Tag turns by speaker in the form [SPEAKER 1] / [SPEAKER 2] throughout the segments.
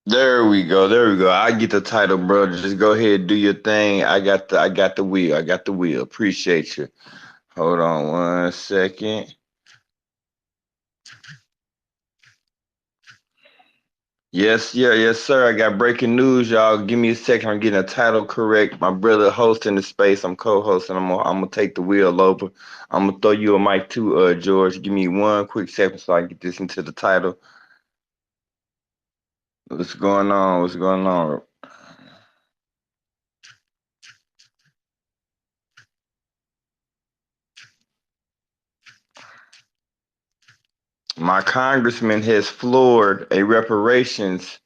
[SPEAKER 1] There we go. There we go. I get the title, bro. Just go ahead, do your thing. I got the wheel. I got the wheel. Appreciate you. Hold on 1 second. Yes, yeah, yes, sir. I got breaking news, y'all. Give me a second. I'm getting a title correct. My brother hosting the space. I'm co-hosting. I'm gonna take the wheel over. I'm gonna throw you a mic too, George. Give me one quick second so I can get this into the title. What's going on? What's going on? My congressman has floored a reparations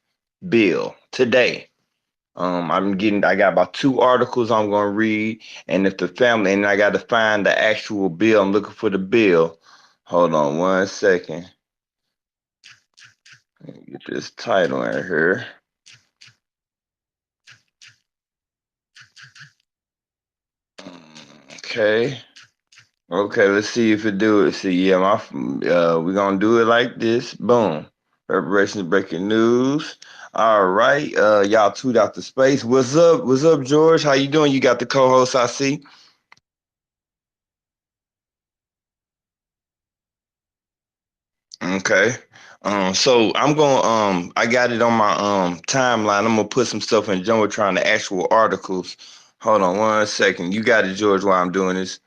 [SPEAKER 1] bill today. I got about two articles I'm gonna read, and if the family, and I got to find the actual bill. I'm looking for the bill. Hold on 1 second. Let me get this title in here. Okay. Okay, let's see if it do it. See, yeah, we're gonna do it like this. Boom. Reparations breaking news. All right. Y'all toot out the space. What's up? What's up, George? How you doing? You got the co-host, I see. Okay. So I got it on my timeline. I'm gonna put some stuff in Jumbotron, the actual articles. Hold on 1 second. You got it, George, while I'm doing this.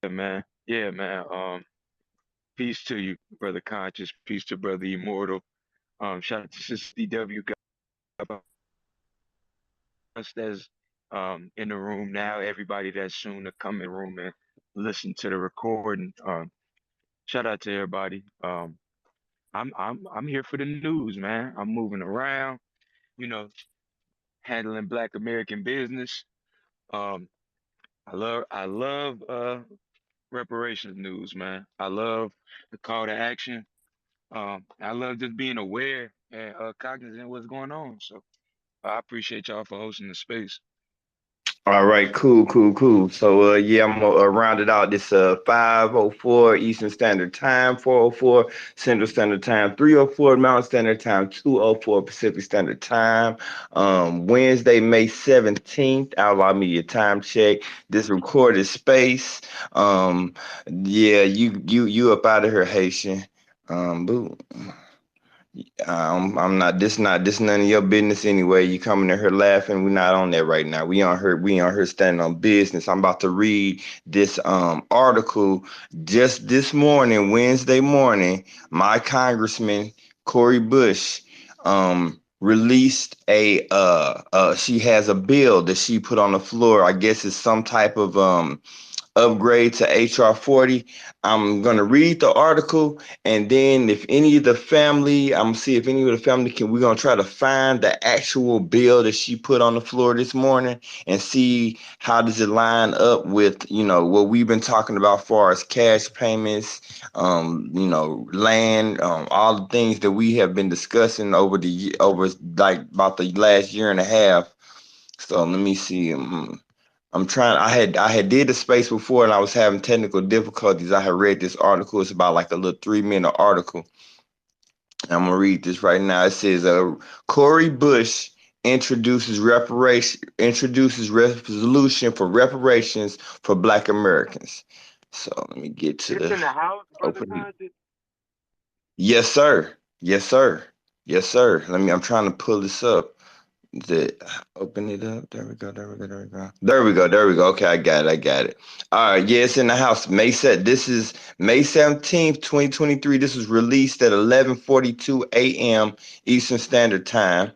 [SPEAKER 2] Yeah, man. Yeah, man. Peace to you, brother Conscious. Peace to brother Immortal. Shout out to Sister DW. God bless that's in the room now. Everybody that's soon to come in the room and listen to the recording. Shout out to everybody. I'm here for the news, man. I'm moving around, you know, handling Black American business. Um, I love reparations news, man. I love the call to action. I love just being aware and cognizant of what's going on. So I appreciate y'all for hosting the space.
[SPEAKER 1] All right, cool, cool, cool. So yeah, I'm gonna round it out. This 5:04 Eastern Standard Time, 4:04 Central Standard Time, 3:04 Mountain Standard Time, 2:04 Pacific Standard Time. Wednesday, May 17th, Outlaw Media Time Check. This recorded space. Yeah, you up out of here, Haitian. Boo. I'm not this none of your business anyway. You coming in here laughing. We're not on that right now. We on here standing on business. I'm about to read this article just this morning, Wednesday morning. My congressman Cori Bush released she has a bill that she put on the floor. I guess it's some type of upgrade to HR 40. I'm gonna read the article, and then if any of the family, I'm gonna see if any of the family can. We're gonna try to find the actual bill that she put on the floor this morning, and see how does it line up with what we've been talking about, far as cash payments, land, all the things that we have been discussing over like about the last year and a half. So let me see. I'm trying. I had did the space before, and I was having technical difficulties. I had read this article. It's about like a little 3 minute article. I'm gonna read this right now. It says, Cori Bush introduces resolution for reparations for Black Americans. So let me get to
[SPEAKER 2] It's
[SPEAKER 1] the
[SPEAKER 2] in the house, brother
[SPEAKER 1] open.
[SPEAKER 2] Conscious.
[SPEAKER 1] Yes, sir. Yes, sir. Yes, sir. I'm trying to pull this up. The open it up. There we go. There we go. There we go. There we go. There we go. Okay, I got it. I got it. All right. Yeah, it's in the house. This is May 17th, 2023. This was released at 11:42 a.m. Eastern Standard Time.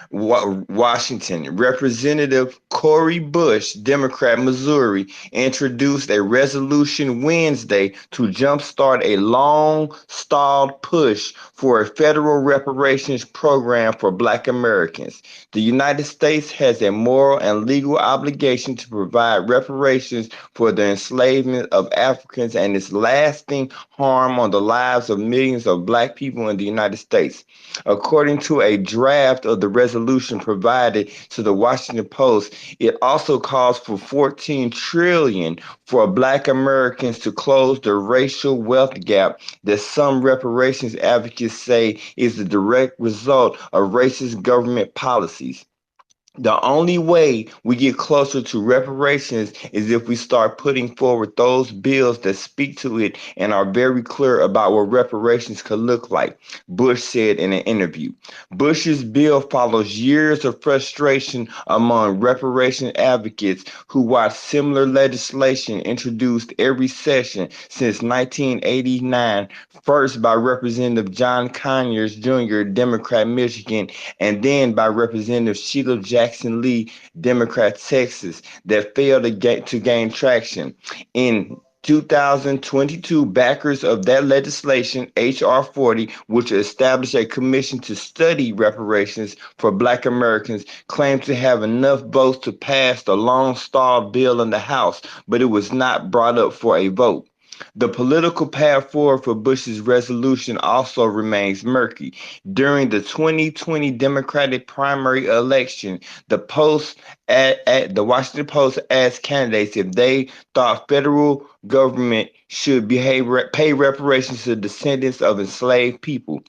[SPEAKER 1] Washington. Representative Cori Bush, Democrat, Missouri, introduced a resolution Wednesday to jumpstart a long stalled push for a federal reparations program for Black Americans. The United States has a moral and legal obligation to provide reparations for the enslavement of Africans and its lasting harm on the lives of millions of Black people in the United States. According to a draft of the resolution, resolution provided to the Washington Post, it also calls for 14 trillion for Black Americans to close the racial wealth gap that some reparations advocates say is the direct result of racist government policies. The only way we get closer to reparations is if we start putting forward those bills that speak to it and are very clear about what reparations could look like, Bush said in an interview. Bush's bill follows years of frustration among reparation advocates who watched similar legislation introduced every session since 1989, first by Representative John Conyers Jr., Democrat, Michigan, and then by Representative Sheila Jackson Lee, Democrat, Texas, that failed to gain traction. In 2022, backers of that legislation, H.R. 40, which established a commission to study reparations for Black Americans, claimed to have enough votes to pass the long-stalled bill in the House, but it was not brought up for a vote. The political path forward for Bush's resolution also remains murky. During the 2020 Democratic primary election, the Washington Post asked candidates if they thought federal government should pay reparations to descendants of enslaved people.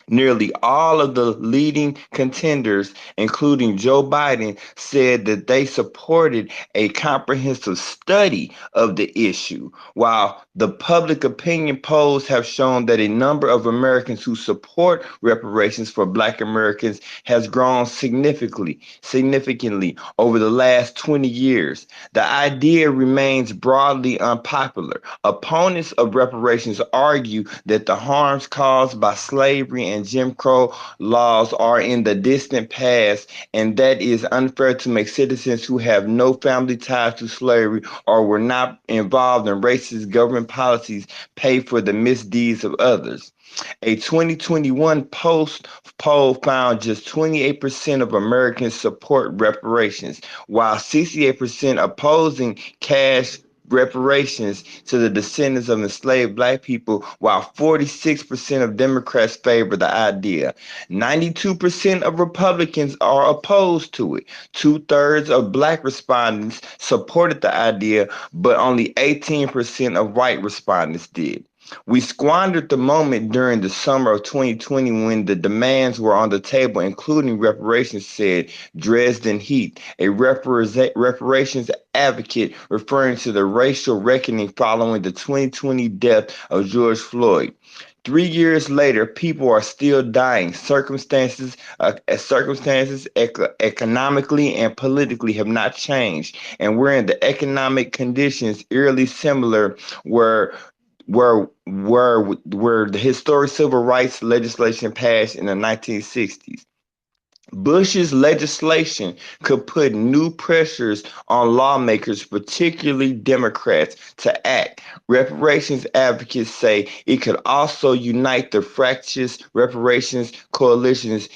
[SPEAKER 1] Nearly all of the leading contenders, including Joe Biden, said that they supported a comprehensive study of the issue, while the public opinion polls have shown that a number of Americans who support reparations for Black Americans has grown significantly over the last 20 years. The idea remains broadly unpopular. Opponents of reparations argue that the harms caused by slavery and Jim Crow laws are in the distant past, and that is unfair to make citizens who have no family ties to slavery or were not involved in racist government policies pay for the misdeeds of others. A 2021 Post poll found just 28% of Americans support reparations, while 68% opposing cash reparations to the descendants of enslaved Black people, while 46% of Democrats favor the idea. 92% of Republicans are opposed to it. Two-thirds of Black respondents supported the idea, but only 18% of white respondents did. We squandered the moment during the summer of 2020 when the demands were on the table, including reparations, said Dresden Heath, a reparations advocate referring to the racial reckoning following the 2020 death of George Floyd. 3 years later, people are still dying. Economically and politically have not changed, and we're in the economic conditions eerily similar where where the historic civil rights legislation passed in the 1960s. Bush's legislation could put new pressures on lawmakers, particularly Democrats, to act. Reparations advocates say it could also unite the fractious reparations coalitions,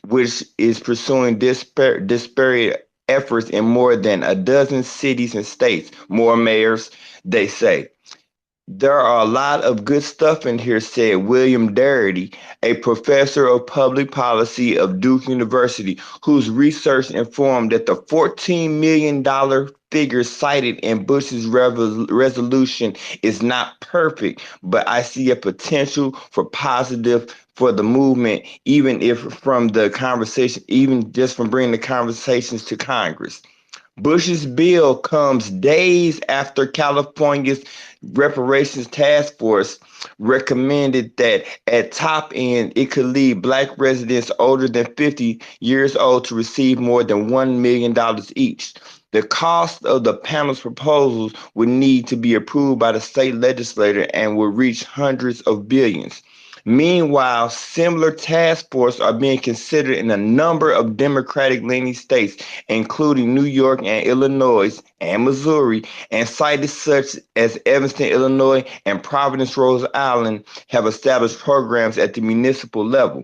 [SPEAKER 1] which is pursuing disparate efforts in more than a dozen cities and states. More mayors, they say. There are a lot of good stuff in here, said William Darity, a professor of public policy of Duke University, whose research informed that the $14 million figure cited in Bush's resolution is not perfect, but I see a potential for positive for the movement, even if from the conversation, even just from bringing the conversations to Congress. Bush's bill comes days after California's reparations task force recommended that at top end it could lead Black residents older than 50 years old to receive more than $1 million each. The cost of the panel's proposals would need to be approved by the state legislature and would reach hundreds of billions. Meanwhile, similar task forces are being considered in a number of Democratic-leaning states, including New York and Illinois and Missouri, and cities such as Evanston, Illinois, and Providence, Rhode Island have established programs at the municipal level.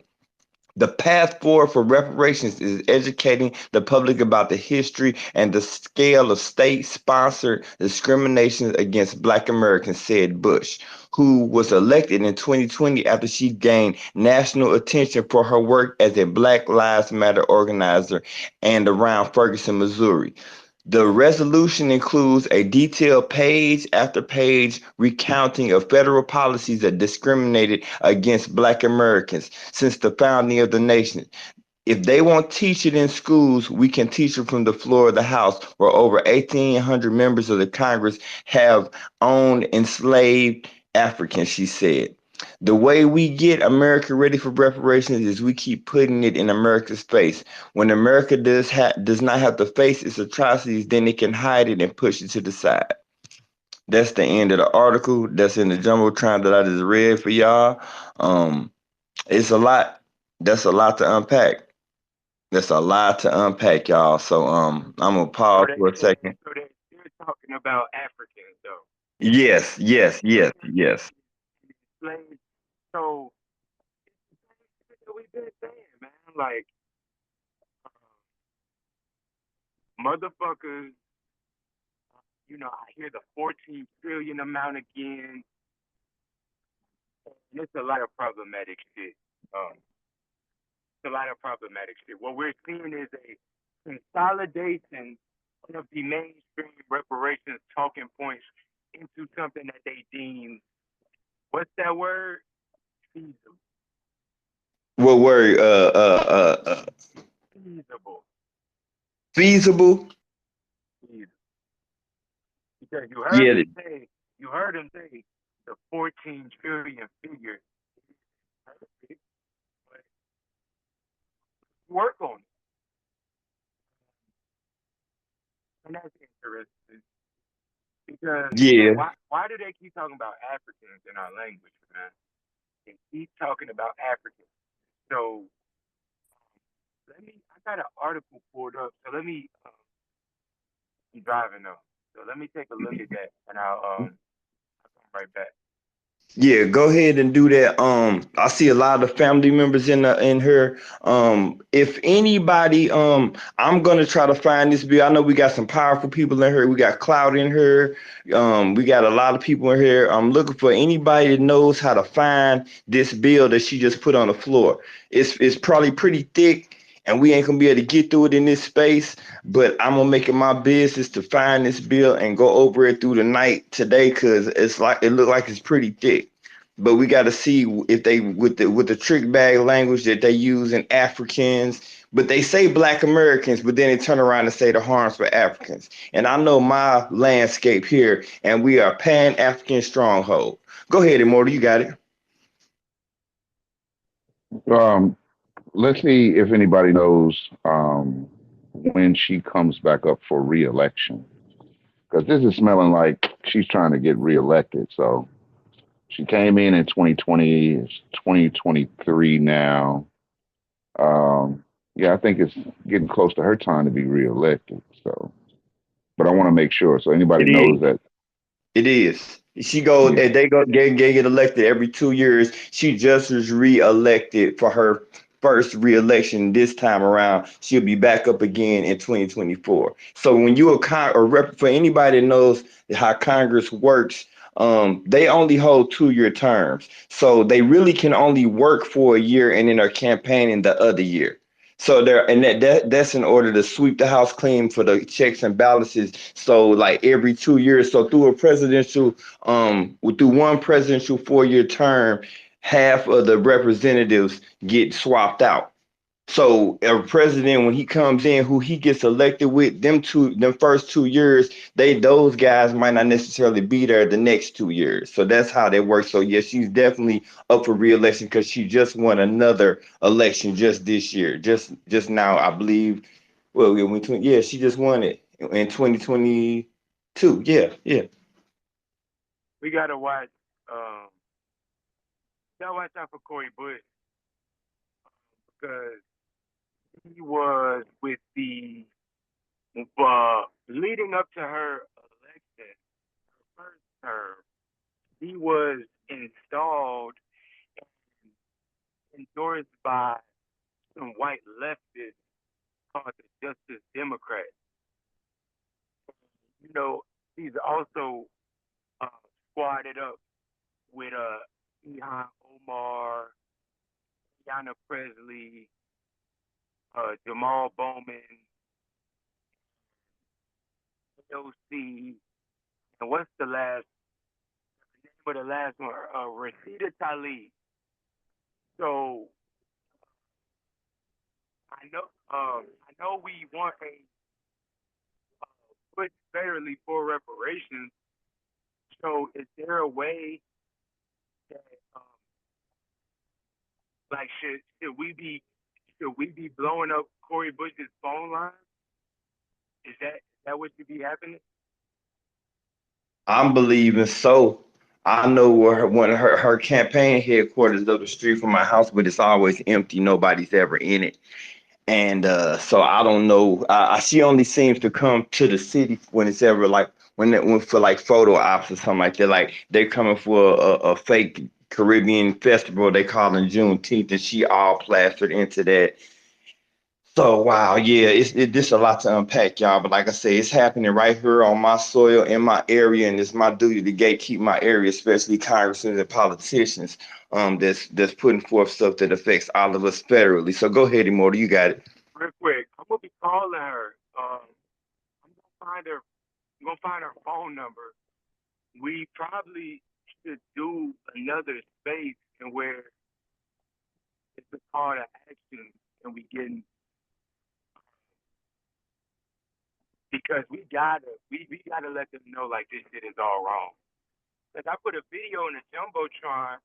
[SPEAKER 1] The path forward for reparations is educating the public about the history and the scale of state-sponsored discrimination against Black Americans, said Bush, who was elected in 2020 after she gained national attention for her work as a Black Lives Matter organizer and around Ferguson, Missouri. The resolution includes a detailed page after page recounting of federal policies that discriminated against Black Americans since the founding of the nation. If they won't teach it in schools, we can teach it from the floor of the House, where over 1,800 members of the Congress have owned enslaved Africans, she said. The way we get America ready for reparations is we keep putting it in America's face. When America does not have to face its atrocities, then it can hide it and push it to the side. That's the end of the article. That's in the jumbotron that I just read for y'all. Um, it's a lot. That's a lot to unpack. That's a lot to unpack, y'all. So I'm gonna
[SPEAKER 2] So
[SPEAKER 1] pause
[SPEAKER 2] they
[SPEAKER 1] for a second.
[SPEAKER 2] so they're talking about Africans though.
[SPEAKER 1] Yes,
[SPEAKER 2] And
[SPEAKER 1] yes, yes, yes.
[SPEAKER 2] slaves. So we've been saying, man, like motherfuckers, I hear the 14 trillion amount again. And it's a lot of problematic shit. Um, it's a lot of problematic shit. What we're seeing is a consolidation of the mainstream reparations talking points into something that they deem, what's that word? Feasible.
[SPEAKER 1] What word?
[SPEAKER 2] Feasible.
[SPEAKER 1] Feasible.
[SPEAKER 2] Feasible. Because
[SPEAKER 1] Yeah,
[SPEAKER 2] you heard him say the 14 trillion figure, but work on it. And that's interesting. Because
[SPEAKER 1] yeah.
[SPEAKER 2] why do they keep talking about Africans in our language, man? They keep talking about Africans. So I got an article pulled up. So I'm driving up. So let me take a look at that, and I'll come right back.
[SPEAKER 1] Yeah, go ahead and do that. I see a lot of family members in here. If anybody, I'm gonna try to find this bill. I know we got some powerful people in here. We got Cloud in here. We got a lot of people in here. I'm looking for anybody that knows how to find this bill that she just put on the floor. It's probably pretty thick, and we ain't gonna be able to get through it in this space. But I'm gonna make it my business to find this bill and go over it through the night today, cause it look like it's pretty thick. But we got to see if they with the trick bag language that they use in Africans. But they say Black Americans, but then they turn around and say the harms for Africans. And I know my landscape here, and we are Pan African stronghold. Go ahead, Immortal, you got it.
[SPEAKER 3] Um, let's see if anybody knows when she comes back up for reelection. Because this is smelling like she's trying to get reelected. So she came in 2020, it's 2023 now. Um, yeah, I think it's getting close to her time to be reelected. So, but I want to make sure. So anybody
[SPEAKER 1] It
[SPEAKER 3] knows
[SPEAKER 1] is.
[SPEAKER 3] that,
[SPEAKER 1] It is. She go
[SPEAKER 3] yeah,
[SPEAKER 1] and they go get elected every 2 years. She just was reelected for her first reelection this time around. She'll be back up again in 2024. So when you or rep for anybody that knows how Congress works, they only hold 2 year terms. So they really can only work for a year and then are campaigning the other year. So there, and that's in order to sweep the house clean for the checks and balances. So like every 2 years, so through one presidential 4 year term, half of the representatives get swapped out. So a president, when he comes in, who he gets elected with, them first 2 years, those guys might not necessarily be there the next 2 years. So that's how they work. So yes, she's definitely up for reelection because she just won another election just this year, just now, I believe. Well, yeah, she just won it in 2022. Yeah, yeah.
[SPEAKER 2] We um, gotta watch out for Corey Bush because he was with the leading up to her election, her first term. He was installed and endorsed by
[SPEAKER 4] some white leftists called the Justice Democrats. You know, he's also uh, squatted up with Ilhan Omar, Ayanna Presley, Jamal Bowman, AOC, and what's the name of the last one? Rashida Tlaib. So I know we want a put federally for reparations. So is there a way that like should we be blowing up Cori Bush's phone line? Is that what should be happening?
[SPEAKER 1] I'm believing so. I know where one of her campaign headquarters up the street from my house, but it's always empty. Nobody's ever in it. And so I don't know. She only seems to come to the city when it's ever like when for like photo ops or something like that. Like they're coming for a fake Caribbean festival they call in Juneteenth, and she all plastered into that. So wow, yeah, this a lot to unpack, y'all. But like I say, it's happening right here on my soil in my area, and it's my duty to gatekeep my area, especially congressmen and politicians. That's putting forth stuff that affects all of us federally. So go ahead, Immortal, you got it.
[SPEAKER 4] Real quick, I'm gonna be calling her. I'm gonna find her. I'm gonna find her phone number. We probably should do another space and where it's a call to action and because we gotta let them know like this shit is all wrong. Cause I put a video in the jumbotron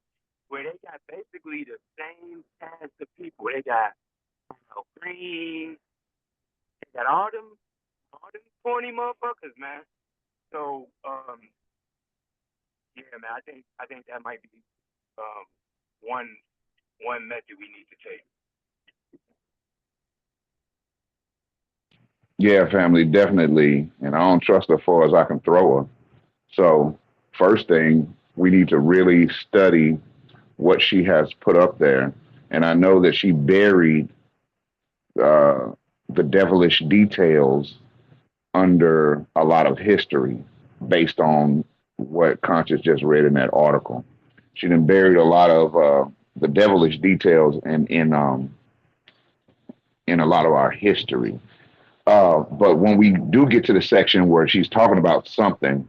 [SPEAKER 4] where they got basically the same cast of people. They got Green, they got all them corny motherfuckers, man. So yeah, man, I think that might be um one one method we need to take.
[SPEAKER 3] Yeah, family, definitely. And I don't trust her far as I can throw her. So, first thing, we need to really study what she has put up there. And I know that she buried uh, the devilish details under a lot of history based on what Conscious just read in that article. She done buried a lot of the devilish details in a lot of our history. But when we do get to the section where she's talking about something,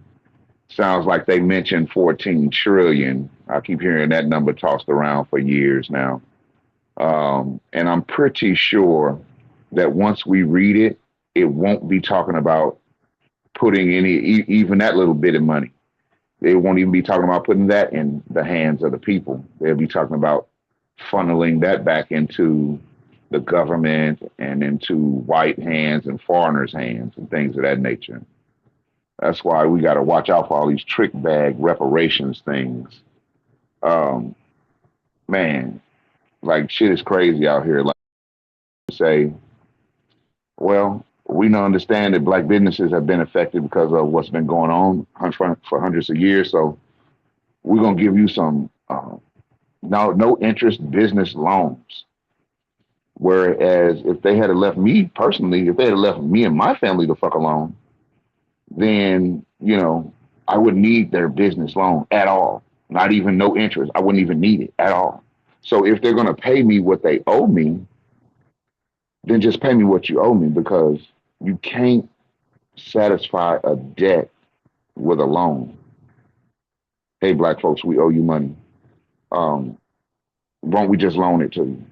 [SPEAKER 3] sounds like they mentioned 14 trillion. I keep hearing that number tossed around for years now. And I'm pretty sure that once we read it, it won't be talking about putting even that little bit of money. They won't even be talking about putting that in the hands of the people. They'll be talking about funneling that back into the government and into white hands and foreigners' hands and things of that nature. That's why we got to watch out for all these trick bag reparations things. Um, man, like shit is crazy out here. Like say, well, we don't understand that black businesses have been affected because of what's been going on for hundreds of years. So we're gonna give you some no interest business loans. Whereas if they had left me personally, if they had left me and my family the fuck alone, then I wouldn't need their business loan at all. Not even no interest. I wouldn't even need it at all. So if they're gonna pay me what they owe me, then just pay me what you owe me because you can't satisfy a debt with a loan. Hey, black folks, we owe you money. Um, won't we just loan it to you?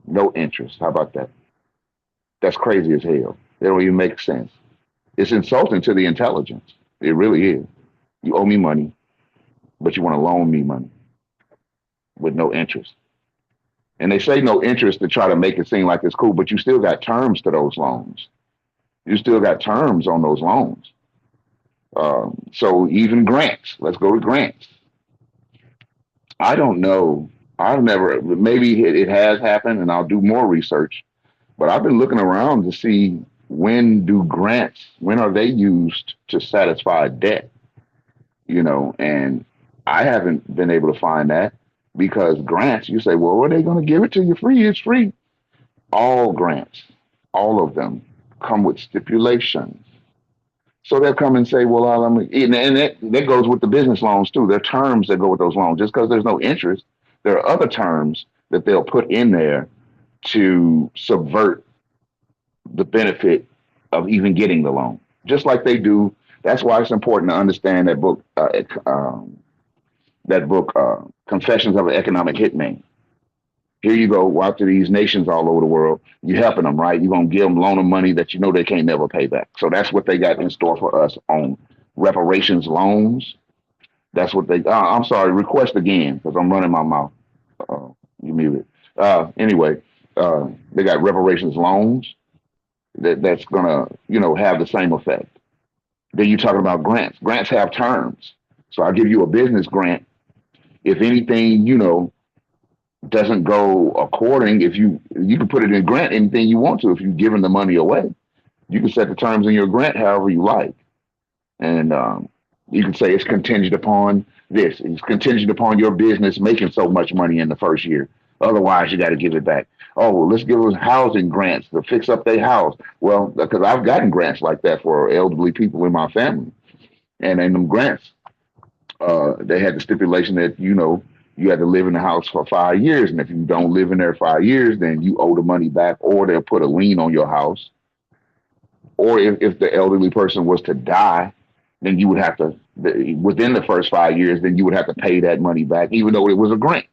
[SPEAKER 3] No interest. How about that? That's crazy as hell. It don't even make sense. It's insulting to the intelligence. It really is. You owe me money, but you want to loan me money with no interest. And they say no interest to try to make it seem like it's cool, but you still got terms to those loans. You still got terms on those loans. So even grants, let's go to grants. I don't know. I've never, maybe it has happened and I'll do more research, but I've been looking around to see when are they used to satisfy a debt, and I haven't been able to find that because grants, you say, well, are they going to give it to you free? It's free. All grants, all of them, come with stipulations. So they'll come and say, well, and that goes with the business loans too. There are terms that go with those loans. Just because there's no interest, there are other terms that they'll put in there to subvert the benefit of even getting the loan. Just like they do. That's why it's important to understand that book, Confessions of an Economic Hitman. Here you go out to these nations all over the world. You're helping them, right? You're gonna give them loan them money that you know they can't never pay back. So that's what they got in store for us on reparations loans. That's what they. I'm sorry. Request again because I'm running my mouth. You muted. Anyway, they got reparations loans that's gonna have the same effect. Then you're talking about grants. Grants have terms. So I'll give you a business grant. If anything, doesn't go according, if you can put it in grant anything you want to if you're giving the money away. You can set the terms in your grant however you like. And you can say it's contingent upon this. It's contingent upon your business making so much money in the first year. Otherwise, you got to give it back. Oh, well, let's give us housing grants to fix up their house. Well, because I've gotten grants like that for elderly people in my family. And in them grants, they had the stipulation that, you had to live in the house for 5 years. And if you don't live in there 5 years, then you owe the money back or they'll put a lien on your house. Or if the elderly person was to die, then you would have to, within the first 5 years, then you would have to pay that money back, even though it was a grant.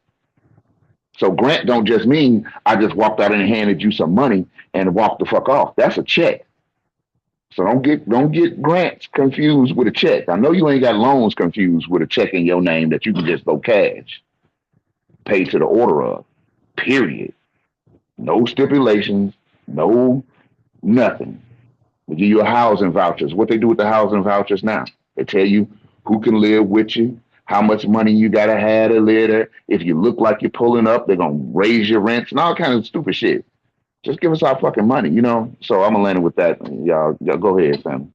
[SPEAKER 3] So grant don't just mean I just walked out and handed you some money and walked the fuck off. That's a check. So don't get grants confused with a check. I know you ain't got loans confused with a check in your name that you can just go cash, pay to the order of. Period. No stipulations, no nothing. They give you a housing vouchers. What they do with the housing vouchers now? They tell you who can live with you, how much money you gotta have to live there. If you look like you're pulling up, they're gonna raise your rents and all kind of stupid shit. Just give us our fucking money. So I'm gonna land it with that. Y'all go ahead, Sam.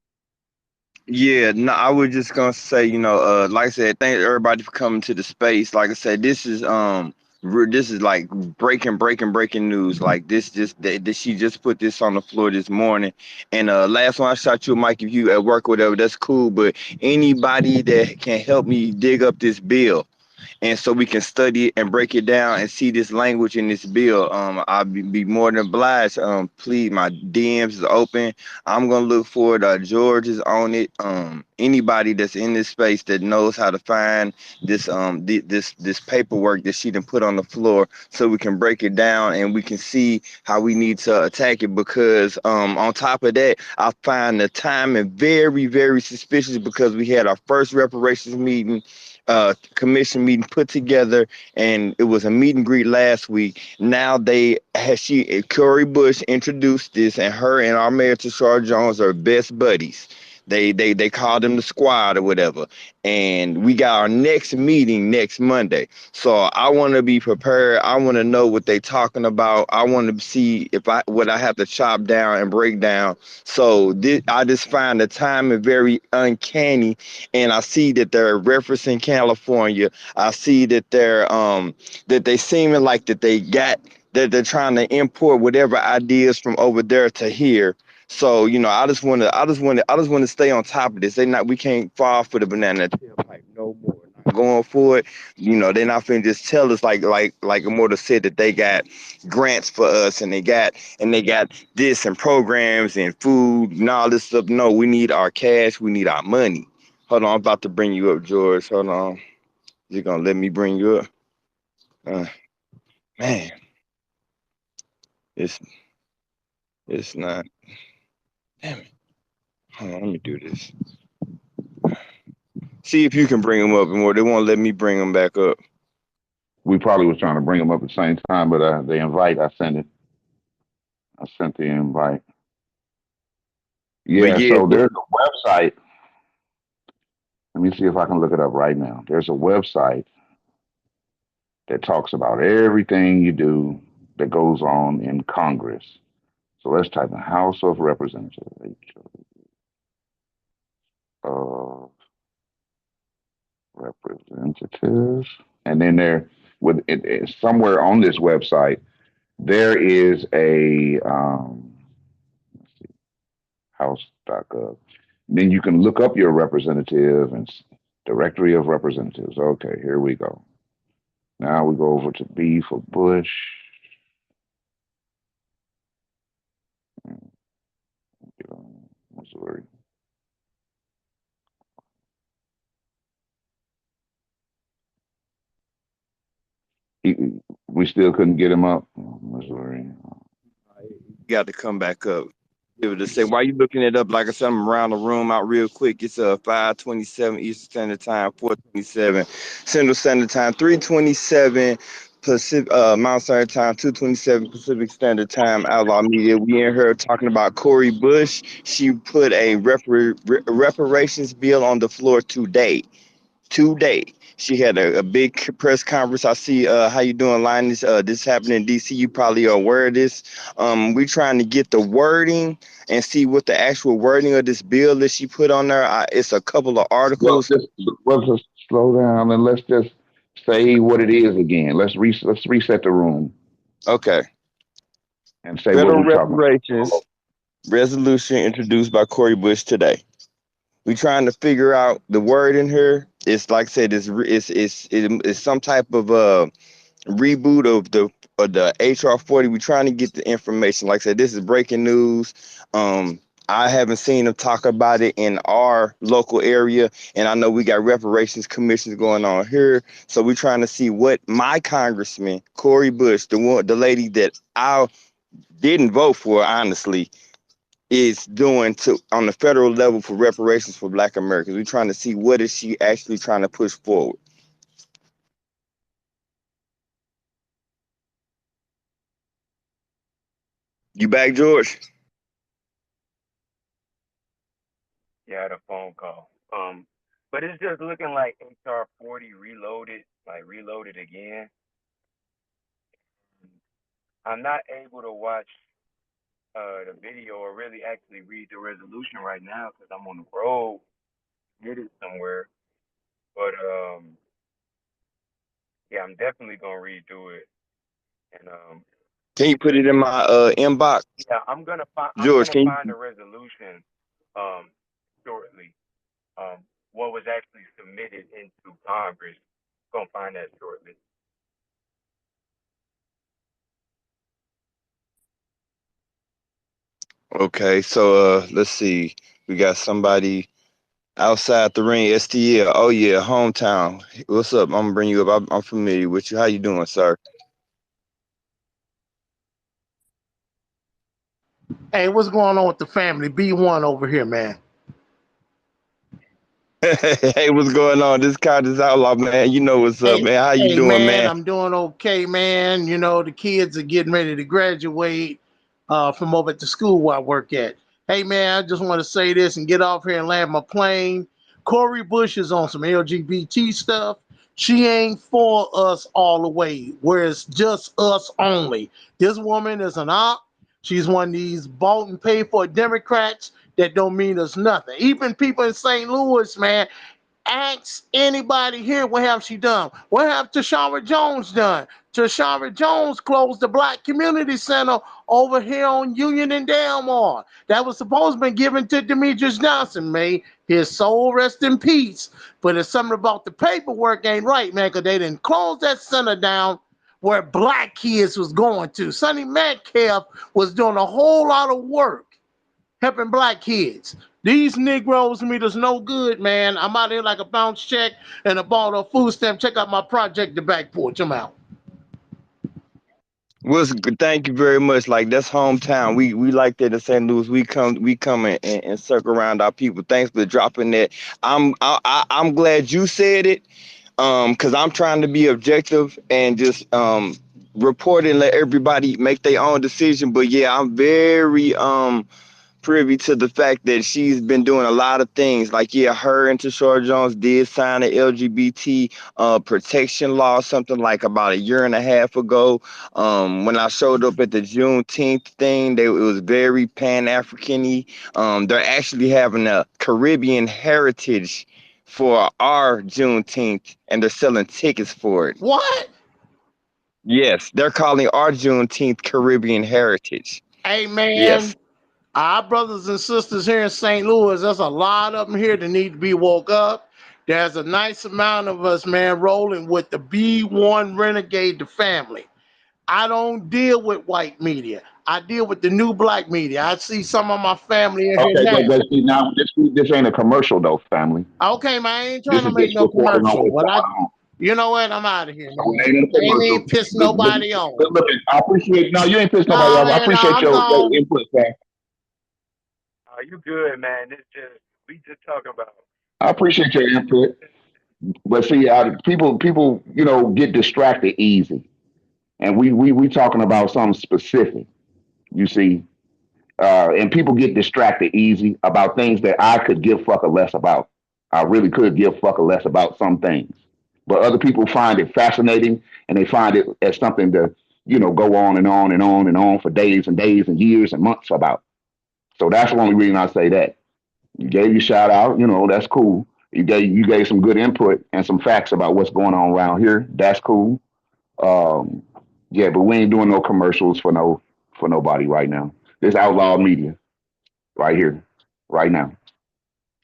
[SPEAKER 1] Yeah, no, I was just gonna say, like I said, thank everybody for coming to the space. Like I said, this is like breaking news. Like this, just that she just put this on the floor this morning. And last one I shot you, Mike. If you at work or whatever, that's cool. But anybody that can help me dig up this bill, and so we can study it and break it down and see this language in this bill. I'll be more than obliged. Please, my DMs is open. I'm gonna look for it. George is on it. Anybody that's in this space that knows how to find this this paperwork that she done put on the floor, so we can break it down and we can see how we need to attack it. Because on top of that, I find the timing very very suspicious because we had our first reparations meeting commission meeting put together, and it was a meet and greet last week. Now Cori Bush introduced this, and her and our mayor Tashar Jones are best buddies. They call them the squad or whatever. And we got our next meeting next Monday. So I want to be prepared. I want to know what they talking about. I want to see what I have to chop down and break down. So I just find the timing very uncanny, and I see that they're referencing California. I see that that they seeming like that they're trying to import whatever ideas from over there to here. So I just want to stay on top of this. We can't fall for the banana tailpipe no more. Not going for it. They're not finna just tell us like Immortal said that they got grants for us and they got this and programs and food and all this stuff. No, we need our cash. We need our money. Hold on, I'm about to bring you up, George. Hold on. You gonna let me bring you up? Uh, man, it's it's not. Damn it. Hold on, let me do this. See if you can bring them up, and they won't let me bring them back up.
[SPEAKER 3] We probably was trying to bring them up at the same time, but the invite I sent it. I sent the invite.
[SPEAKER 1] But
[SPEAKER 3] Yeah,
[SPEAKER 1] yeah,
[SPEAKER 3] so there's a website. Let me see if I can look it up right now. There's a website that talks about everything you do that goes on in Congress. So let's type in House of Representatives. Of Representatives. And then somewhere on this website, there is a let's see, house.gov. Then you can look up your representative and directory of representatives. Okay, here we go. Now we go over to B for Bush. Missouri. We still couldn't get him up. Missouri.
[SPEAKER 1] Got to come back up. Give it a say. Why you looking it up? Like I said, I'm around the room out real quick. It's 5:27 Eastern Standard Time, 4:27 Central Standard Time, 3:27 Pacific Mountain Standard Time, 2:27 Pacific Standard Time. Outlaw Media. We in here talking about Cori Bush. She put a reparations bill on the floor today. She had a big press conference. I see how you doing, Linus. This happened in DC. You probably are aware of this. We trying to get the wording and see what the actual wording of this bill that she put on there. It's a couple of articles.
[SPEAKER 3] Let's just slow down and let's just say what it is again. Let's reset the room.
[SPEAKER 1] Okay.
[SPEAKER 3] And say
[SPEAKER 1] Federal
[SPEAKER 3] what we're talking about.
[SPEAKER 1] reparations resolution introduced by Cori Bush today. We trying to figure out the word in here. It's like I said, it's some type of reboot of the HR 40. We're trying to get the information. Like I said, this is breaking news. I haven't seen them talk about it in our local area, and I know we got reparations commissions going on here. So we're trying to see what my congressman, Cori Bush, the lady that I didn't vote for, honestly, is doing to on the federal level for reparations for Black Americans. We're trying to see what is she actually trying to push forward. You back, George?
[SPEAKER 4] Yeah, I had a phone call. But it's just looking like HR 40 reloaded again. I'm not able to watch the video or really actually read the resolution right now because I'm on the road, headed somewhere. But yeah, I'm definitely gonna redo it. And
[SPEAKER 1] Can you put it in my inbox?
[SPEAKER 4] yeah, I'm gonna
[SPEAKER 1] George, can
[SPEAKER 4] find
[SPEAKER 1] you?
[SPEAKER 4] the resolution shortly. What was actually submitted into Congress. Gonna find that shortly.
[SPEAKER 1] Okay, so let's see. We got somebody outside the ring, STL. Oh yeah, hometown. What's up? I'm gonna bring you up. I'm familiar with you. How you doing, sir?
[SPEAKER 5] Hey, what's going on with the family? B1 over here, man.
[SPEAKER 1] Hey, what's going on? This Conscious Outlaw, man. You know what's up,
[SPEAKER 5] Hey,
[SPEAKER 1] man. How you
[SPEAKER 5] hey,
[SPEAKER 1] doing,
[SPEAKER 5] man,
[SPEAKER 1] man?
[SPEAKER 5] I'm doing okay, man. You know, the kids are getting ready to graduate from over at the school where I work at. Hey, man, I just want to say this and get off here and land my plane. Cori Bush is on some LGBT stuff. She ain't for us all the way, where it's just us only. This woman is an op. She's one of these bought and paid for Democrats that don't mean us nothing. Even people in St. Louis, man, ask anybody here, what have she done? What have Tashara Jones done? Tashara Jones closed the Black Community Center over here on Union and Delmar. That was supposed to be given to Demetrius Johnson, may his soul rest in peace. But it's something about the paperwork ain't right, man, because they didn't close that center down where black kids was going to. Sonny Metcalf was doing a whole lot of work helping black kids. These Negroes to me does no good, man. I'm out here like a bounce check and a ball of food stamp. Check out my project, The Back Porch. I'm out.
[SPEAKER 1] Thank you very much. Like that's hometown. We like that in St. Louis. We come and circle around our people. Thanks for dropping that. I'm glad you said it. Because I'm trying to be objective and just report and let everybody make their own decision. But yeah, I'm very privy to the fact that she's been doing a lot of things. Like, yeah, her and Tashara Jones did sign an LGBT protection law, something like about a year and a half ago. When I showed up at the Juneteenth thing, it was very Pan-African-y. They're actually having a Caribbean heritage for our Juneteenth, and they're selling tickets for it.
[SPEAKER 5] What?
[SPEAKER 1] Yes, they're calling our Juneteenth Caribbean heritage.
[SPEAKER 5] Hey
[SPEAKER 1] Yes.
[SPEAKER 5] man, our brothers and sisters here in St. Louis, there's a lot of them here that need to be woke up. There's a nice amount of us, man, rolling with the B1 Renegade, the family. I don't deal with white media. I deal with the new black media. I see some of my family in here
[SPEAKER 3] Okay,
[SPEAKER 5] now.
[SPEAKER 3] but see, now this ain't a commercial though, family.
[SPEAKER 5] Okay, man, I ain't trying
[SPEAKER 3] This
[SPEAKER 5] to
[SPEAKER 3] is
[SPEAKER 5] make
[SPEAKER 3] just
[SPEAKER 5] no
[SPEAKER 3] reporting on
[SPEAKER 5] commercial,
[SPEAKER 3] what's
[SPEAKER 5] but
[SPEAKER 3] going on.
[SPEAKER 5] you know what? I'm out of here,
[SPEAKER 3] So
[SPEAKER 5] man.
[SPEAKER 3] it ain't a
[SPEAKER 5] I
[SPEAKER 3] commercial.
[SPEAKER 5] ain't pissed nobody off.
[SPEAKER 3] Look, I appreciate. No, you ain't pissed nobody
[SPEAKER 5] No,
[SPEAKER 3] off. I
[SPEAKER 5] man, no,
[SPEAKER 3] appreciate
[SPEAKER 5] I'm
[SPEAKER 3] your
[SPEAKER 5] gone.
[SPEAKER 3] input, man.
[SPEAKER 4] You good, man. It's just we just talking about.
[SPEAKER 3] I appreciate your input. But see, people, get distracted easy, and we talking about something specific. You see, and people get distracted easy about things that I could give fuck a less about. I really could give fuck a less about some things, but other people find it fascinating, and they find it as something to go on and on and on and on for days and days and years and months about. So that's the only reason I say that. You gave your shout out, that's cool. You gave some good input and some facts about what's going on around here. That's cool. Um, yeah, but we ain't doing no commercials for nobody right now. This outlaw media right here, right now.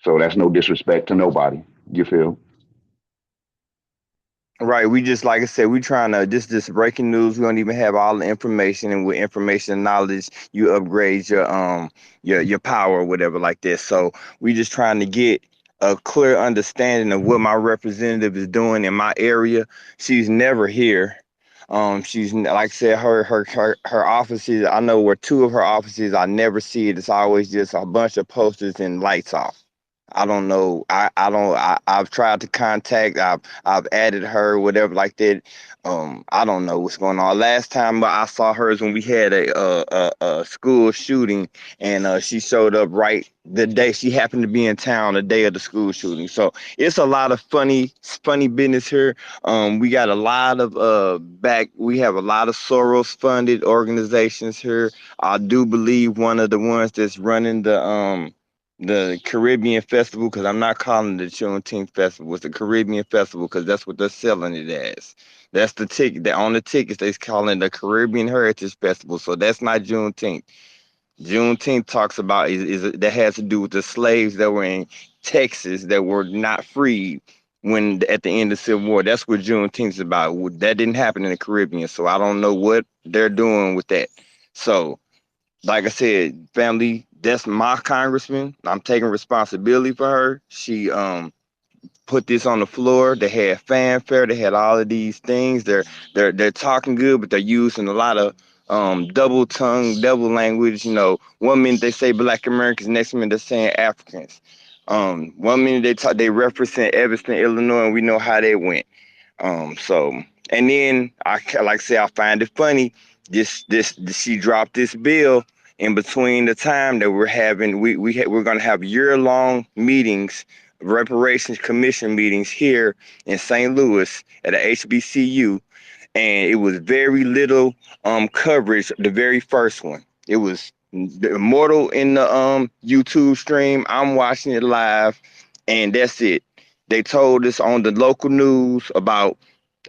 [SPEAKER 3] So that's no disrespect to nobody. You feel?
[SPEAKER 1] Right. We just like I said, we trying to this breaking news. We don't even have all the information, and with information and knowledge, you upgrade your power or whatever like this. So we just trying to get a clear understanding of what my representative is doing in my area. She's never here. She's like I said, her offices. I know where two of her offices. I never see it. It's always just a bunch of posters and lights off. I don't know. I don't. I've tried to contact. I've added her, whatever like that. I don't know what's going on. Last time I saw her is when we had a school shooting, and she showed up right the day she happened to be in town the day of the school shooting. So it's a lot of funny business here. We got a lot of back. We have a lot of Soros funded organizations here. I do believe one of the ones that's running the Caribbean Festival, because I'm not calling it the Juneteenth Festival. It's the Caribbean Festival because that's what they're selling it as. That's the ticket. That on the tickets they're calling it the Caribbean Heritage Festival. So that's not Juneteenth. Juneteenth talks about is that has to do with the slaves that were in Texas that were not freed when at the end of the Civil War. That's what Juneteenth is about. That didn't happen in the Caribbean, so I don't know what they're doing with that. So like I said, family, that's my congressman. I'm taking responsibility for her. She put this on the floor. They had fanfare. They had all of these things. They're talking good, but they're using a lot of double tongue, double language. One minute they say Black Americans, next minute they're saying Africans. One minute they represent Evanston, Illinois, and we know how that went. So and then like I say, I find it funny. This she dropped this bill in between the time that we're having. We're gonna have year-long meetings, reparations commission meetings here in St. Louis at a HBCU, and it was very little coverage. The very first one, it was the Immortal in the YouTube stream. I'm watching it live, and that's it. They told us on the local news about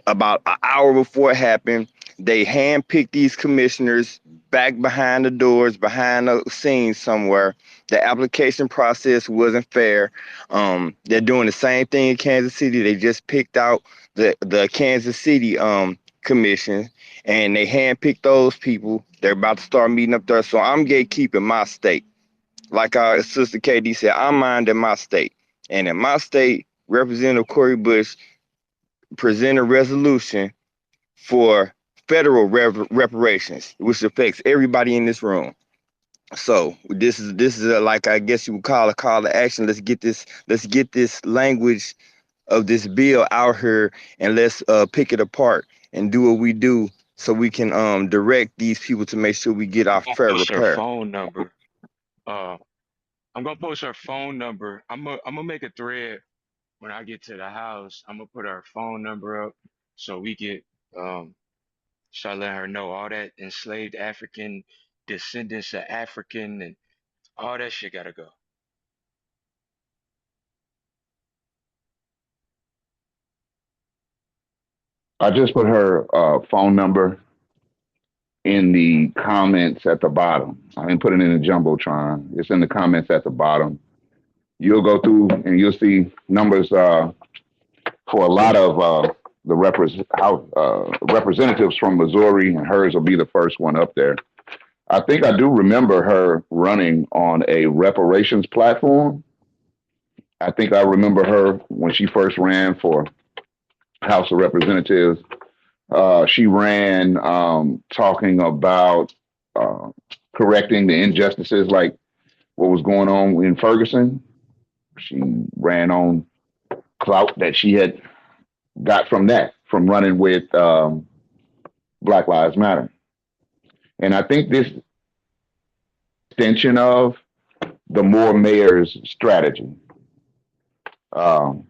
[SPEAKER 1] an hour before it happened. They handpicked these commissioners back behind the doors, behind the scenes somewhere. The application process wasn't fair. They're doing the same thing in Kansas City. They just picked out the Kansas City commission, and they handpicked those people. They're about to start meeting up there. So I'm gatekeeping my state. Like our sister KD said, I'm minding my state. And in my state, Representative Cori Bush present a resolution for federal reparations, which affects everybody in this room. So this is like I guess you would call a call to action. Let's get this language of this bill out here, and let's pick it apart and do what we do so we can direct these people to make sure we get
[SPEAKER 2] I'm
[SPEAKER 1] our
[SPEAKER 2] gonna
[SPEAKER 1] fair
[SPEAKER 2] post her
[SPEAKER 1] repair.
[SPEAKER 2] phone number. Uh, I'm gonna post her phone number. I'm gonna make a thread when I get to the house. I'm gonna put her phone number up so we get start letting her know all that enslaved African descendants of African and all that shit gotta go.
[SPEAKER 3] I just put her phone number in the comments at the bottom. I didn't put it in the jumbotron. It's in the comments at the bottom. You'll go through and you'll see numbers for a lot of the representatives from Missouri, and hers will be the first one up there. I think I do remember her running on a reparations platform. I think I remember her when she first ran for House of Representatives. She ran talking about uh, correcting the injustices like what was going on in Ferguson. She ran on clout that she had got from that, from running with Black Lives Matter. And I think this extension of the More Mayors strategy. Um,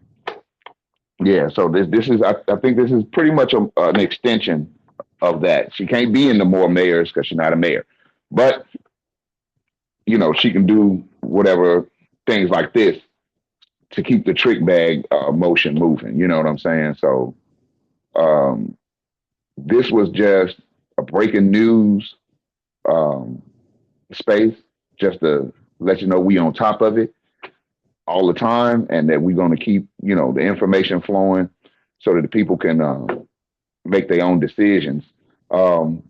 [SPEAKER 3] yeah, so this is I think this is pretty much an extension of that. She can't be in the More Mayors because she's not a mayor, but she can do whatever things like this to keep the trick bag motion moving. You know what I'm saying? So um, this was just a breaking news um, space, just to let you know we on top of it all the time, and that we're going to keep the information flowing so that the people can make their own decisions. Um,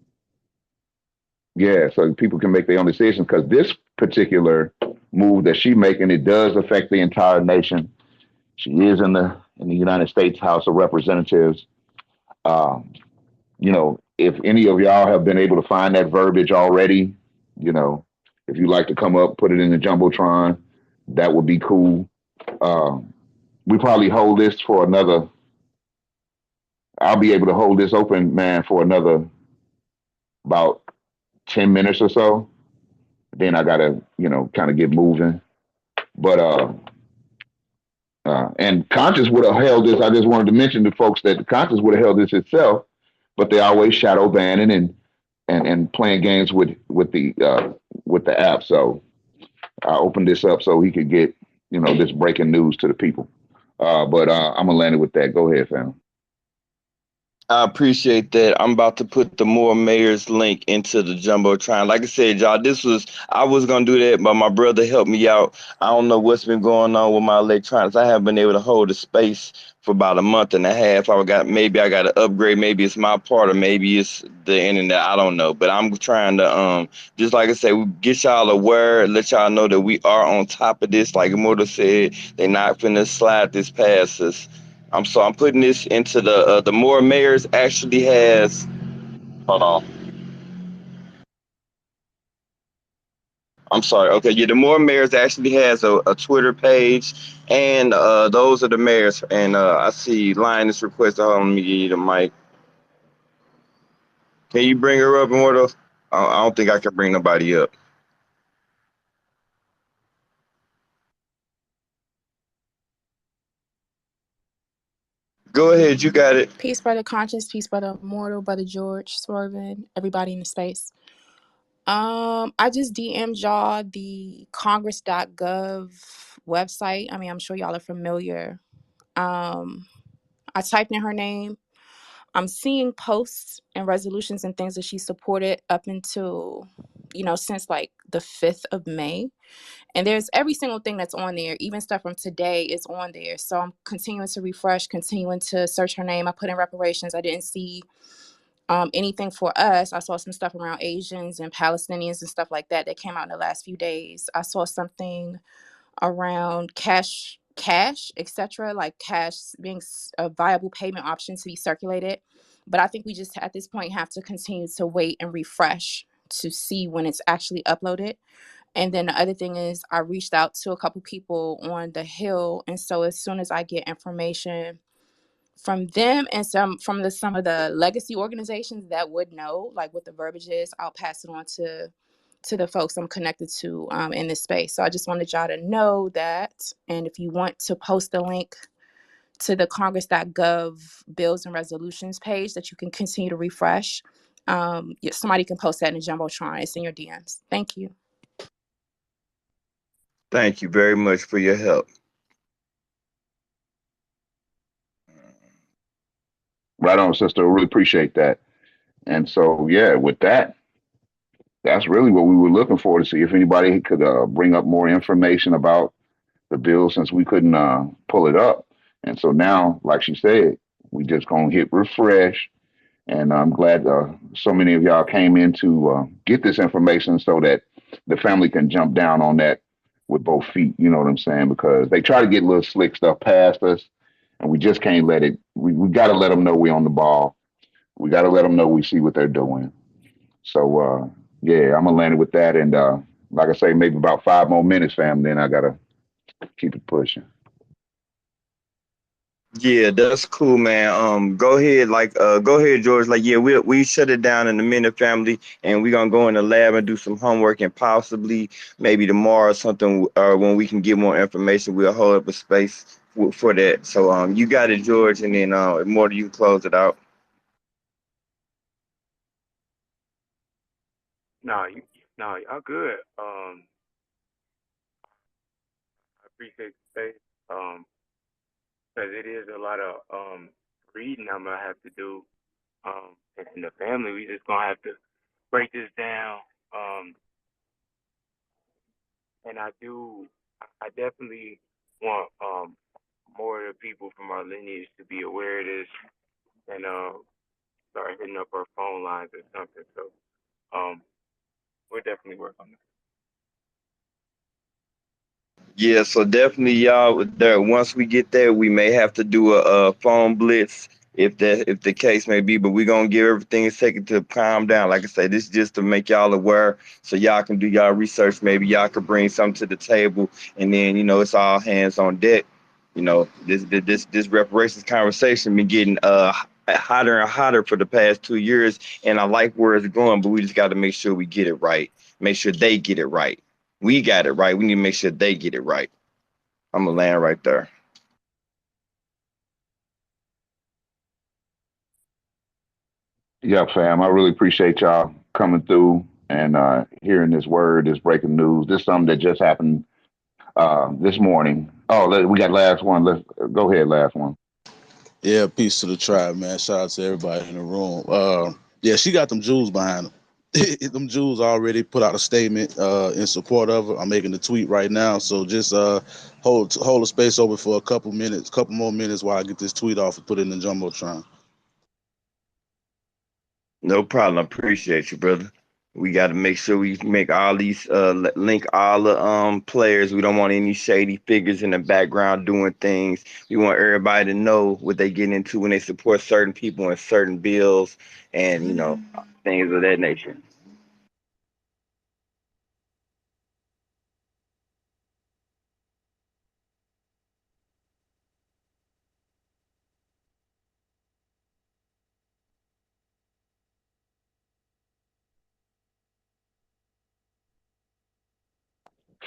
[SPEAKER 3] yeah, so people can make their own decisions because this particular move that she's making, it does affect the entire nation. She is in the United States House of Representatives. Um, if any of y'all have been able to find that verbiage already, if you like to come up, put it in the jumbotron, that would be cool. Um, we probably hold this for another. I'll be able to hold this open, man, for another about 10 minutes or so. Then I gotta, kind of get moving. But and Conscious would have held this. I just wanted to mention to folks that Conscious would have held this itself, but they always shadow banning and playing games with the app. So I opened this up so he could get this breaking news to the people. But I'm gonna land it with that. Go ahead, fam.
[SPEAKER 1] I appreciate that. I'm about to put the More Mayors link into the Jumbotron. Like I said, y'all, I was going to do that, but my brother helped me out. I don't know what's been going on with my electronics. I haven't been able to hold the space for about a month and a half. Maybe I got to upgrade. Maybe it's my part or maybe it's the internet. I don't know. But I'm trying to, just like I said, get y'all aware, let y'all know that we are on top of this. Like Immortal said, they're not finna slide this past us. I'm putting this into the More Mayors actually has. Hold on. I'm sorry. Okay, yeah, the More Mayors actually has a Twitter page, and those are the mayors. And I see Lioness request. Hold on, let me give you the mic. Can you bring her up, Immortal? I don't think I can bring nobody up. Go ahead, you got it.
[SPEAKER 6] Peace, brother Conscious. Peace, brother Mortal, brother George, Swervin, everybody in the space. I just DM'd y'all the Congress.gov website. I mean, I'm sure y'all are familiar. I typed in her name. I'm seeing posts and resolutions and things that she supported up until, since like the 5th of May. And there's every single thing that's on there, even stuff from today is on there. So I'm continuing to refresh, continuing to search her name. I put in reparations. I didn't see anything for us. I saw some stuff around Asians and Palestinians and stuff like that came out in the last few days. I saw something around cash, etc., like cash being a viable payment option to be circulated. But I think we just at this point have to continue to wait and refresh to see when it's actually uploaded. And then the other thing is I reached out to a couple people on the Hill. And so as soon as I get information from them and some of the legacy organizations that would know like what the verbiage is, I'll pass it on to the folks I'm connected to in this space. So I just wanted y'all to know that. And if you want to post a link to the congress.gov bills and resolutions page that you can continue to refresh, somebody can post that in the Jumbotron. It's in your DMs. Thank you.
[SPEAKER 1] Thank you very much for your help.
[SPEAKER 3] Right on, sister. Really appreciate that. And so, yeah, with that, that's really what we were looking for to see if anybody could bring up more information about the bill since we couldn't pull it up. And so now, like she said, we just gonna hit refresh. And I'm glad so many of y'all came in to get this information so that the family can jump down on that with both feet. You know what I'm saying? Because they try to get little slick stuff past us, and we just can't let it. We got to let them know we're on the ball. We got to let them know we see what they're doing. So yeah, I'm gonna land it with that, and like I say, maybe about 5 more minutes, fam. Then I gotta keep it pushing.
[SPEAKER 1] Yeah, that's cool, man. Go ahead, go ahead, George. Like, yeah, we shut it down in the minute, family, and we're gonna go in the lab and do some homework, and possibly maybe tomorrow or something, when we can get more information, we'll hold up a space for that. So, you got it, George, and then more you can close it out.
[SPEAKER 4] No, no, y'all good. I appreciate the space. Because it is a lot of reading I'm gonna have to do. And in the family, we just gonna have to break this down. Um, and I definitely want more of the people from our lineage to be aware of this and start hitting up our phone lines or something. So we'll definitely work on that.
[SPEAKER 1] Yeah, so definitely, y'all. There, once we get there, we may have to do a phone blitz if the case may be. But we're gonna give everything a second to calm down. Like I said, this is just to make y'all aware, so y'all can do y'all research. Maybe y'all could bring something to the table, and then it's all hands on deck. This reparations conversation been getting hotter and hotter for the past 2 years, and I like where it's going. But we just got to make sure we get it right. Make sure they get it right. We got it right. We need to make sure they get it right. I'm gonna land right there.
[SPEAKER 3] Yeah, fam. I really appreciate y'all coming through and hearing this word, this breaking news. This is something that just happened this morning. Oh, we got last one. Let's go ahead, last one.
[SPEAKER 7] Yeah, peace to the tribe, man. Shout out to everybody in the room. Yeah, she got them Jews behind them. Them Jews already put out a statement in support of her. I'm making the tweet right now, so just hold a space open for a couple more minutes while I get this tweet off and put it in the jumbotron.
[SPEAKER 1] No problem. I appreciate you, brother. We got to make sure we make all these link all the players. We don't want any shady figures in the background doing things. We want everybody to know what they get into when they support certain people and certain bills, and things of that nature.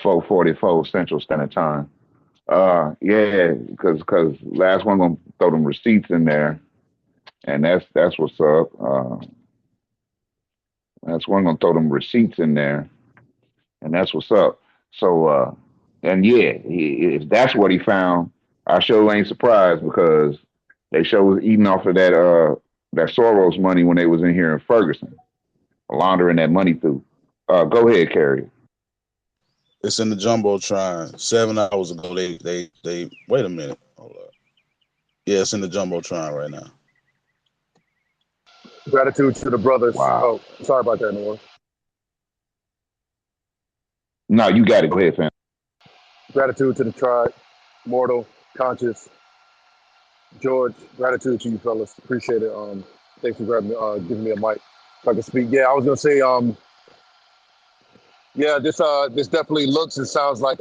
[SPEAKER 3] 4:44 Central Standard Time. Yeah, because last one gonna throw them receipts in there, and that's what's up. That's one gonna throw them receipts in there, and that's what's up. So, and yeah, if that's what he found, I sure ain't surprised because they sure was eating off of that Soros money when they was in here in Ferguson, laundering that money through. Go ahead, Carrie.
[SPEAKER 7] It's in the jumbotron. 7 hours ago, they wait a minute. Hold up. Yeah, it's in the jumbotron right now.
[SPEAKER 8] Gratitude to the brothers.
[SPEAKER 3] Wow.
[SPEAKER 8] Oh, sorry about that, Noah.
[SPEAKER 3] No, you got it. Go ahead, fam.
[SPEAKER 8] Gratitude to the tribe, Mortal, Conscious, George. Gratitude to you fellas. Appreciate it. Thanks for giving me a mic if I can speak. Yeah, I was gonna say, yeah, this definitely looks and sounds like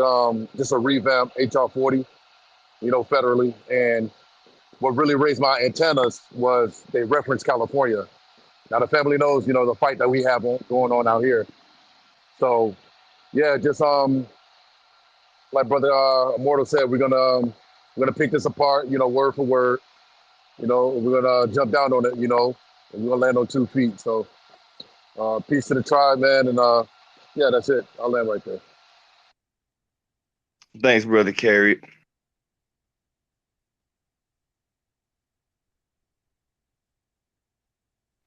[SPEAKER 8] just a revamp HR 40, federally. And what really raised my antennas was they referenced California. Now the family knows, the fight that we have going on out here. So yeah, just like brother Immortal said, we're gonna pick this apart, word for word. We're gonna jump down on it, and we're gonna land on 2 feet. So peace to the tribe, man, and yeah, that's it. I'll land right there.
[SPEAKER 1] Thanks, brother Carrie.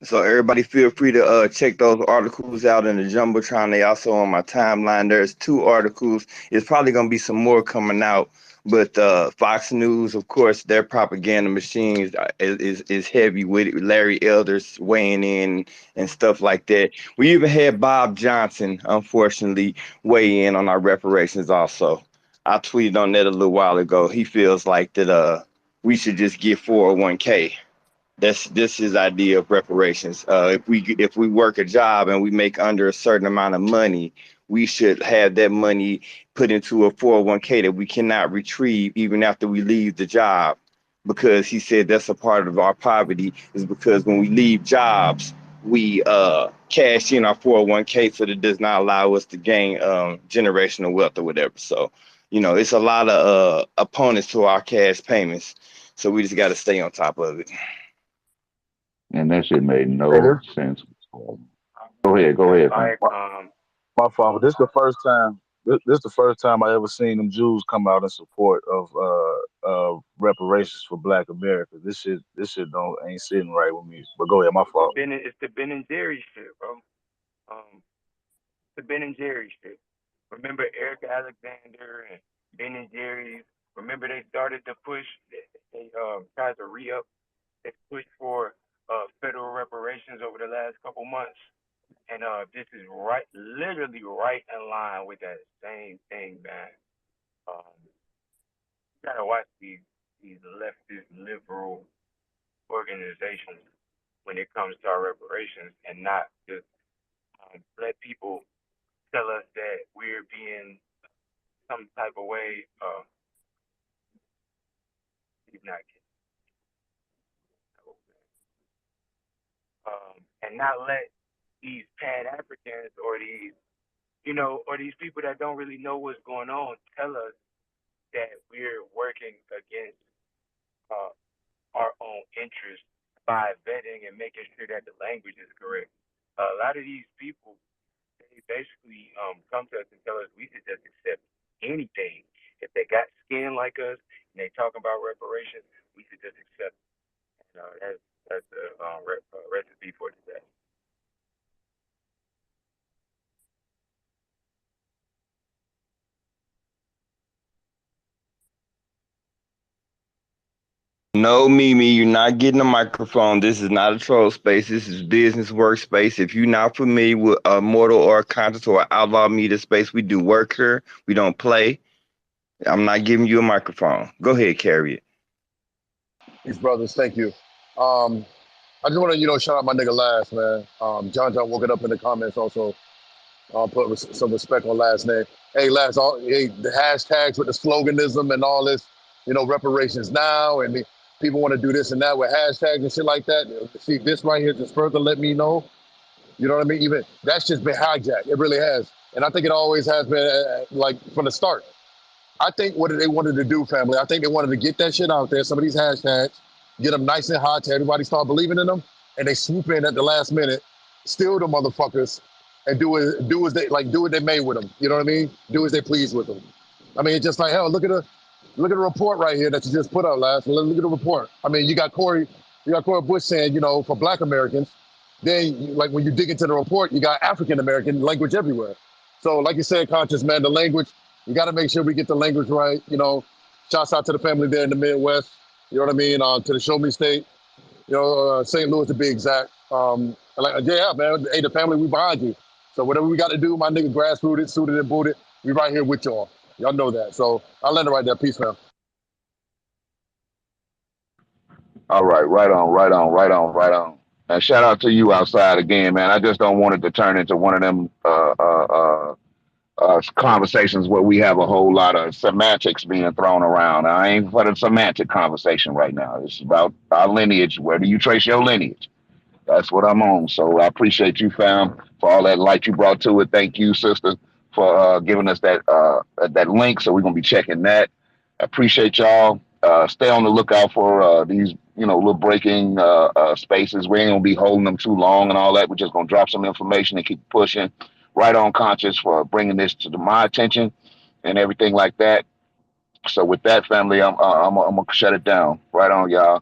[SPEAKER 1] So everybody feel free to check those articles out in the Jumbotron. They also on my timeline. There's 2 articles. It's probably gonna be some more coming out. But Fox News, of course, their propaganda machines is heavy with it. Larry Elders weighing in and stuff like that. We even had Bob Johnson, unfortunately, weigh in on our reparations also. I tweeted on that a little while ago. He feels like that we should just get 401k. This is idea of reparations. If we work a job and we make under a certain amount of money, we should have that money put into a 401k that we cannot retrieve even after we leave the job, because he said that's a part of our poverty, is because when we leave jobs, we cash in our 401k, so that does not allow us to gain generational wealth or whatever. So, it's a lot of opponents to our cash payments. So we just got to stay on top of it.
[SPEAKER 3] And that shit made
[SPEAKER 7] Hey,
[SPEAKER 3] no sense. Go
[SPEAKER 4] Just
[SPEAKER 3] ahead, fam.
[SPEAKER 4] like
[SPEAKER 7] my fault. This the first time. This the first time I ever seen them Jews come out in support of reparations for Black America. This shit don't ain't sitting right with me. But go ahead, my fault.
[SPEAKER 4] it's the Ben and Jerry shit, bro. Um, the Ben and Jerry shit. Remember Eric Alexander and Ben and Jerry's? Remember they started to push. They tried to re-up. They pushed for federal reparations over the last couple months, and this is right, literally right in line with that same thing, man. You gotta watch these leftist liberal organizations when it comes to our reparations, and not just let people tell us that we're being some type of way. He's not getting, and not let these Pan Africans or these, or these people that don't really know what's going on tell us that we're working against uh, our own interests by vetting and making sure that the language is correct. A lot of these people, they basically come to us and tell us we should just accept anything. If they got skin like us and they talk about reparations, we should just accept it. That's the recipe for today.
[SPEAKER 1] No, Mimi, you're not getting a microphone. This is not a troll space. This is business workspace. If you're not familiar with a Mortal or a Conscious or Outlaw Media space, we do work here. We don't play. I'm not giving you a microphone. Go ahead, carry it.
[SPEAKER 8] These brothers, thank you. I just want to, shout out my nigga Last, man. John woke it up in the comments also. Put some respect on last name. Hey, Last, the hashtags with the sloganism and all this, reparations now, and people want to do this and that with hashtags and shit like that. See, this right here just further let me know. You know what I mean? Even that's just been hijacked. It really has, and I think it always has been, like from the start. I think what they wanted to do, family, I think they wanted to get that shit out there, some of these hashtags, get them nice and hot to everybody start believing in them, and they swoop in at the last minute, steal the motherfuckers, and do what they made with them. You know what I mean? Do as they please with them. I mean, it's just like hell. Look at the report right here that you just put out, Last. Look at the report. I mean, you got Corey Bush saying, for Black Americans. Then, like when you dig into the report, you got African American language everywhere. So, like you said, Conscious man, the language. You got to make sure we get the language right. Shouts out to the family there in the Midwest. You know what I mean? To the Show Me State. St. Louis to be exact. Yeah, man. Hey, the family, we behind you. So whatever we got to do, my nigga, grassrooted, suited and booted, we right here with y'all. Y'all know that. So I'll let it right there. Peace, man.
[SPEAKER 3] All right, right on. And shout out to you outside again, man. I just don't want it to turn into one of them conversations where we have a whole lot of semantics being thrown around. I ain't for the semantic conversation right now. It's about our lineage. Where do you trace your lineage? That's what I'm on. So I appreciate you, fam, for all that light you brought to it. Thank you, sister, for giving us that link. So we're gonna be checking that. I appreciate y'all. Stay on the lookout for these, little breaking spaces. We ain't gonna be holding them too long and all that. We're just gonna drop some information and keep pushing. Right on, Conscious, for bringing this to my attention and everything like that. So with that, family, I'm gonna shut it down. Right on, y'all.